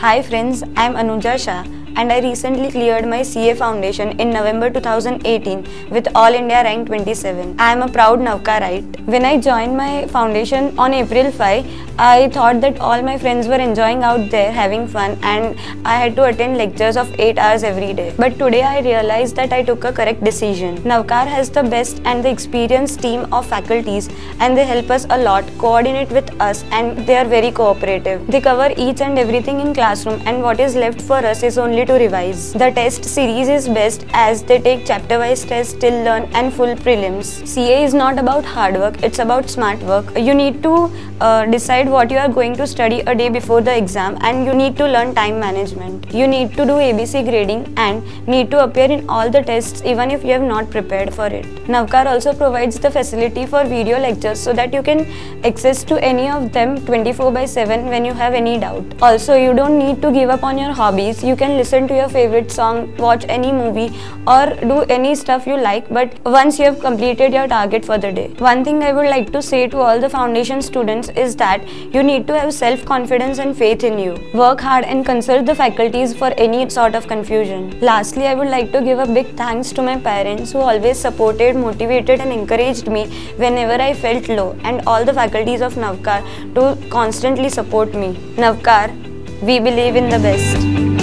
Hi friends, I am Anuja Shah and I recently cleared my CA Foundation in November 2018 with All India rank 27. I am a proud Navkarite. When I joined my foundation on April 5, I thought that all my friends were enjoying out there having fun and I had to attend lectures of 8 hours every day. But today I realized that I took a correct decision. Navkar has the best and the experienced team of faculties and they help us a lot, coordinate with us, and they are very cooperative. They cover each and everything in classroom and what is left for us is only to revise. The test series is best as they take chapter-wise tests till learn and full prelims. CA is not about hard work, it's about smart work. You need to decide what you are going to study a day before the exam and you need to learn time management. You need to do ABC grading and need to appear in all the tests even if you have not prepared for it. Navkar also provides the facility for video lectures so that you can access to any of them 24/7 when you have any doubt. Also, you don't need to give up on your hobbies. You can listen to your favorite song, watch any movie or do any stuff you like, but once you have completed your target for the day. One thing I would like to say to all the foundation students is that you need to have self-confidence and faith in you. Work hard and consult the faculties for any sort of confusion. Lastly, I would like to give a big thanks to my parents who always supported, motivated and encouraged me whenever I felt low, and all the faculties of Navkar to constantly support me. Navkar, we believe in the best.